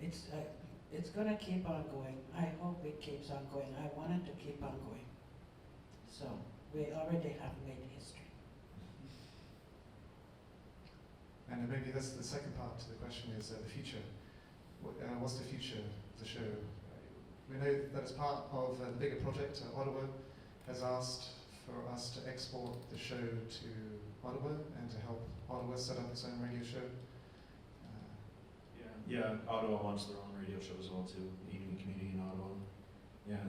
it's going to keep on going. I hope it keeps on going. I want it to keep on going. So we already have made history. And maybe that's the second part to the question, is the future. What's the future of the show? We know that as part of the bigger project, Ottawa has asked for us to export the show to Ottawa and to help Ottawa set up its own radio show. Yeah, Ottawa wants their own radio show as well too, the Inuit community in Ottawa. Yeah,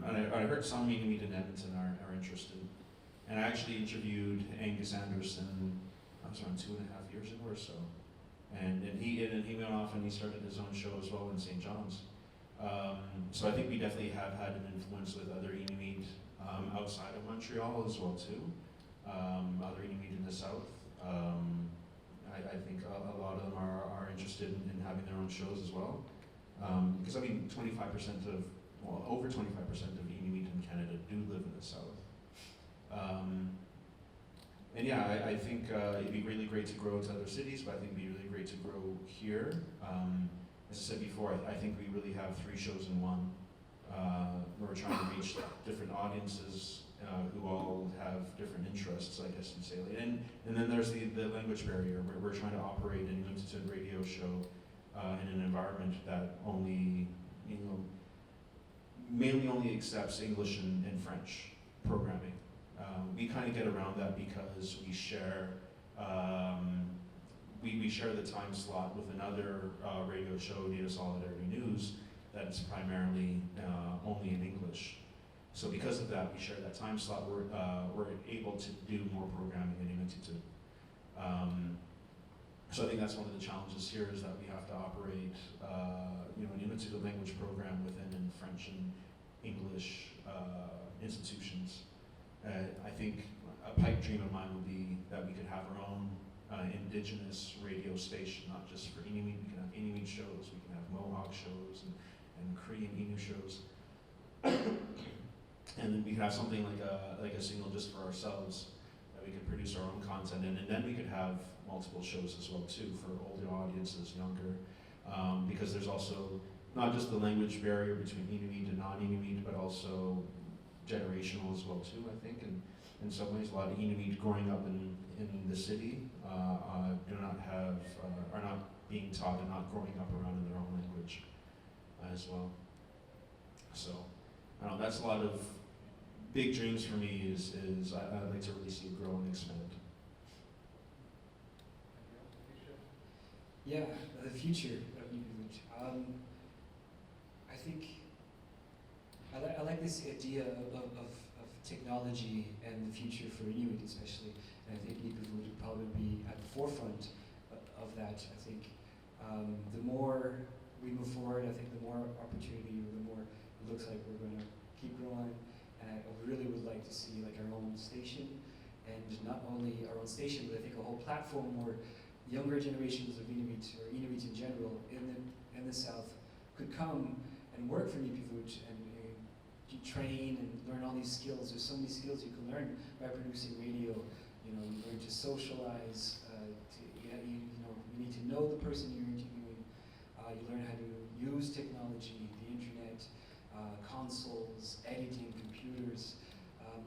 and I heard some Inuit in Edmonton are interested. And I actually interviewed Angus Anderson, I was around 2.5 years ago or so. And he went off and he started his own show as well in St. John's. So I think we definitely have had an influence with other Inuit outside of Montreal as well too. Other Inuit in the south. I think a lot of them are interested in having their own shows as well. Because I mean, over 25% of Inuit in Canada do live in the south. And yeah, I think it'd be really great to grow to other cities, but I think it'd be really great to grow here. As I said before, I think we really have 3 shows in one. We're trying to reach different audiences who all have different interests, I guess you'd say. And then there's the language barrier, where we're trying to operate an Inuktitut radio show in an environment that only, mainly only accepts English and French programming. We kind of get around that because we share we share the time slot with another radio show, Native Solidarity News, that is primarily only in English. So because of that, we share that time slot. We're able to do more programming in Inuktitut. So I think that's one of the challenges here, is that we have to operate an Inuktitut language program within French and English institutions. I think a pipe dream of mine would be that we could have our own indigenous radio station, not just for Inuit. We can have Inuit shows, we can have Mohawk shows, and Korean Innu shows. And then we could have something like a signal just for ourselves, that we could produce our own content, and then we could have multiple shows as well too, for older audiences, younger, because there's also not just the language barrier between Inuit and non-Inuit, but also generational as well too, I think. And in some ways, a lot of Inuit growing up in the city are not being taught and not growing up around in their own language as well. So, I don't know, that's a lot of big dreams for me is I'd like to really see it grow and expand. Yeah, the future of Nipivut. I think I like this idea of technology and the future for Inuit especially, and I think Nipivut would probably be at the forefront of that. I think the more we move forward, I think the more opportunity, or the more it looks like we're going to keep growing. And I really would like to see like our own station, and not only our own station, but I think a whole platform where younger generations of Inuit, or Inuit in general, in the South, could come and work for Nipivut and train and learn all these skills. There's so many skills you can learn by producing radio. You know, you learn to socialize. You need to know the person you're interviewing. You learn how to use technology, the internet, consoles, editing, computers,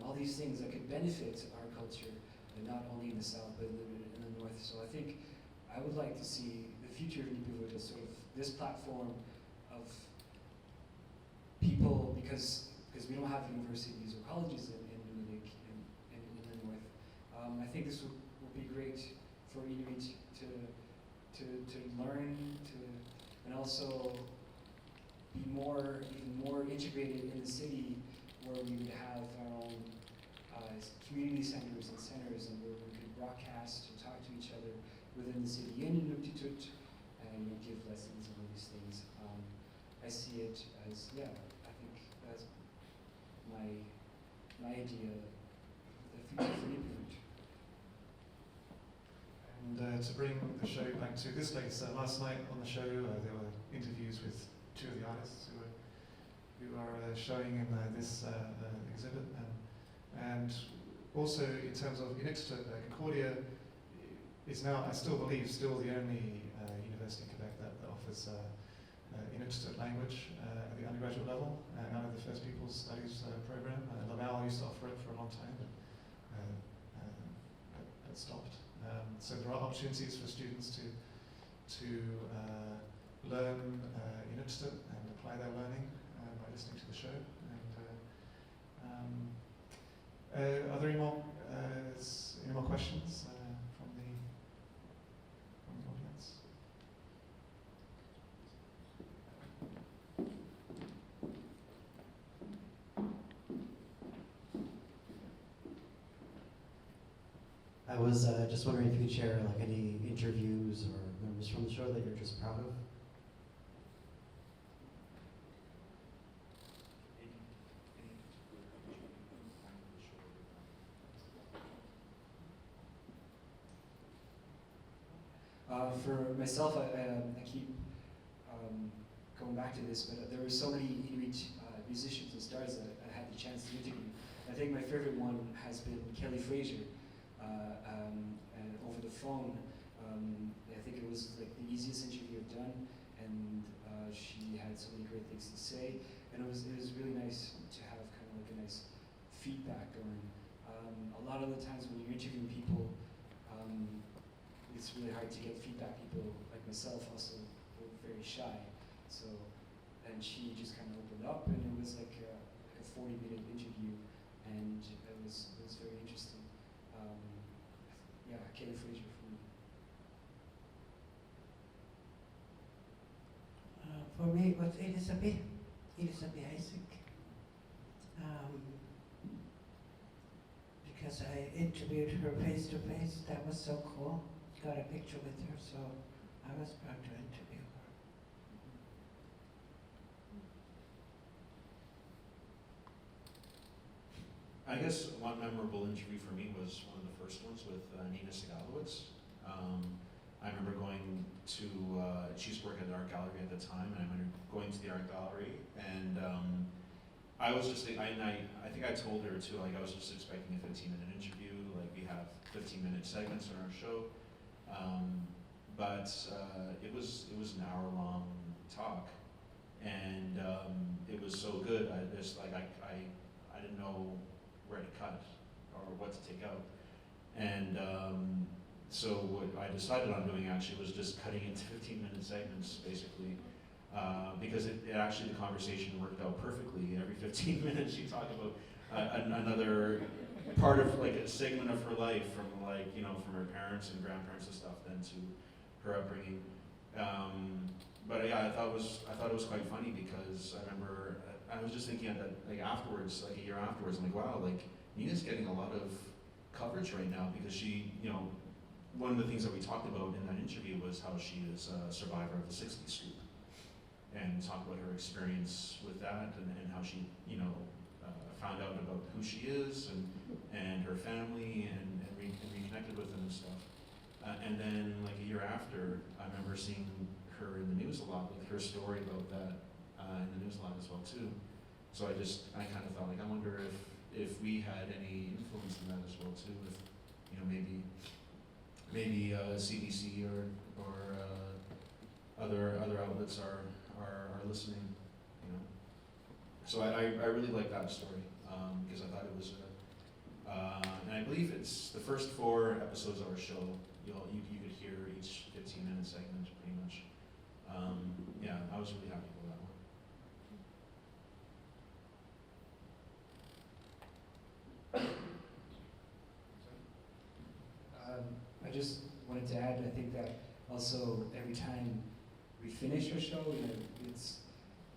all these things that could benefit our culture, and not only in the South but in the North. So I think I would like to see the future of Nipivut as sort of this platform of people, because we don't have universities or colleges in Nunavik in the North. I think this would be great for Inuit to learn, and also be even more integrated in the city, where we would have our own community centers and where we could broadcast and talk to each other within the city in Inuktitut, and give lessons and all these things. I see it as, I think that's my idea of the future for Nipivut. And to bring the show back to this place, last night on the show there were interviews with two of the artists who are showing in this exhibit, and also in terms of Inuktitut, Concordia is now, I still believe, still the only university in Quebec that offers Inuktitut language at the undergraduate level, out of the First Peoples Studies program. Laval used to offer it for a long time, but it stopped. So there are opportunities for students to learn Inuktitut and apply their learning by listening to the show. And are there any more questions from the audience? I was just wondering if you could share like any interviews or memories from the show that you're just proud of. For myself, I keep going back to this, but there were so many Inuit musicians and stars that I had the chance to interview. I think my favorite one has been Kelly Fraser, and over the phone. I think it was like the easiest interview I've done, and she had so many great things to say, and it was really nice to have kind of like a nice feedback going. A lot of the times when you're interviewing people, it's really hard to get feedback. People like myself also were very shy. So, and she just kind of opened up, and it was like a 40-minute interview, and it was very interesting. Kelly Fraser for me. For me, it was Elizabeth Isaac. Because I interviewed her face to face. That was so cool. Got a picture with her, so I was proud to interview her. I guess one memorable interview for me was one of the first ones with Nina Segalowitz. I remember going to, she used to work at the art gallery at the time, and I remember going to the art gallery, and I was just, I think I told her too, like I was just expecting a 15-minute interview, like we have 15-minute segments on our show, but it was an hour-long talk, and it was so good. I just like I didn't know where to cut or what to take out, and so what I decided on doing actually was just cutting into 15-minute segments, basically, because it actually, the conversation worked out perfectly. Every 15 minutes you talk about another part of, like, a segment of her life, from, like, you know, from her parents and grandparents and stuff, then to her upbringing. But yeah, I thought it was quite funny, because I remember I was just thinking that, like, afterwards, like a year afterwards, I'm like, wow, like, Nina's getting a lot of coverage right now, because she, you know, one of the things that we talked about in that interview was how she is a survivor of the 60s scoop, and talked about her experience with that, and how she, you know, found out about who she is, and her family, and reconnected with them and stuff. And then, like, a year after, I remember seeing her in the news a lot, like her story about that in the news a lot as well too. So I kind of thought, like, I wonder if we had any influence in that as well too, if, you know, maybe CBC or other outlets are listening, you know. So I really like that story, because I thought it was and I believe it's the first 4 episodes of our show. You could hear each 15-minute segment pretty much. Yeah, I was really happy with that one. I just wanted to add, I think that also every time we finish our show, you know, it's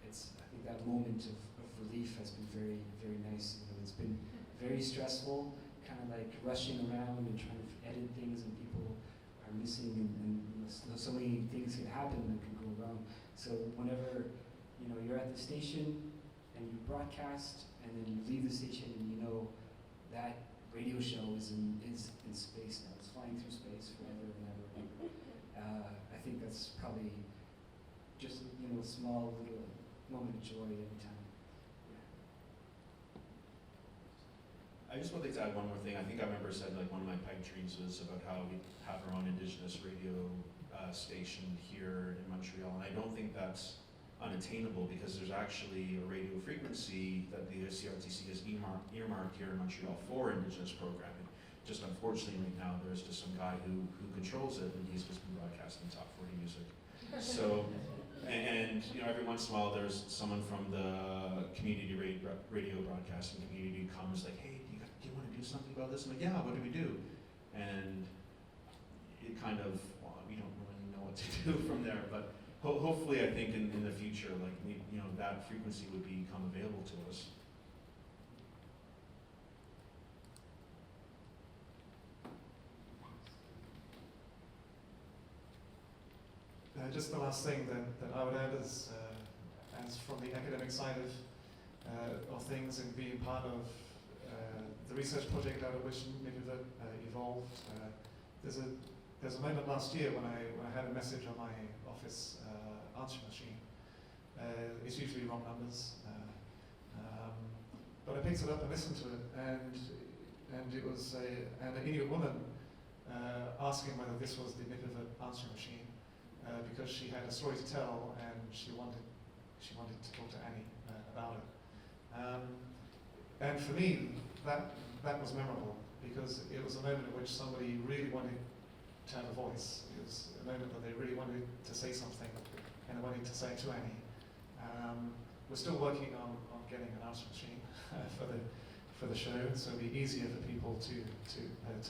I think that moment of relief has been very, very nice. You know, it's been very stressful, kind of like rushing around and trying to edit things, and people are missing, and you know, so many things can happen that can go wrong. So whenever, you know, you're at the station and you broadcast, and then you leave the station, and you know that radio show is in space now. It's flying through space forever and ever. I think that's probably just, you know, a small little moment of joy every time. I just wanted to add one more thing. I think I remember said, like, one of my pipe dreams was about how we have our own Indigenous radio station here in Montreal, and I don't think that's unattainable, because there's actually a radio frequency that the CRTC has earmarked here in Montreal for Indigenous programming. Just unfortunately right now there's just some guy who controls it, and he's just been broadcasting top 40 music. So, and you know, every once in a while there's someone from the community radio broadcasting community who comes like, hey, do you want to do something about this? I'm like, yeah, what do we do? And it kind of, well, we don't really know what to do from there, but hopefully I think in the future, like, you know, that frequency would become available to us. Just the last thing that I would add is, as from the academic side of things, and being part of the research project out of which Nipivut evolved, there's a moment last year when I had a message on my office answering machine. It's usually wrong numbers, but I picked it up and listened to it, and it was an Inuit woman asking whether this was the Nipivut answering machine. Because she had a story to tell, and she wanted to talk to Annie about it. And for me, that was memorable, because it was a moment in which somebody really wanted to have a voice. It was a moment that they really wanted to say something, and they wanted to say it to Annie. We're still working on getting an answer machine for the show, so it'll be easier for people to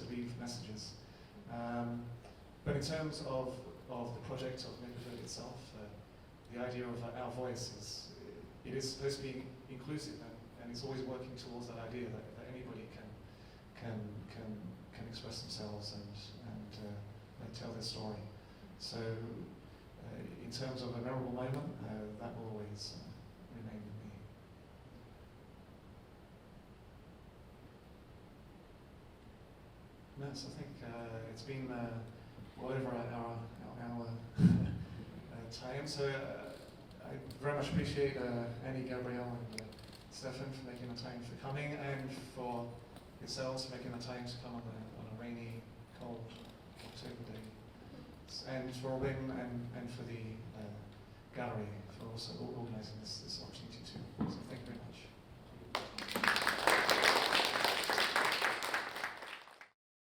leave messages. But in terms of the project of Nipivut itself, the idea of our voice is supposed to be inclusive, and it's always working towards that idea that anybody can express themselves and tell their story. So in terms of a memorable moment, that will always remain with me. No, so I think it's been well over our time. So I very much appreciate Annie, Gabriel, and Stefan for making the time for coming, and for yourselves for making the time to come on a rainy, cold October day, and for Robin and for the gallery for also organising this opportunity too. So thank you very much.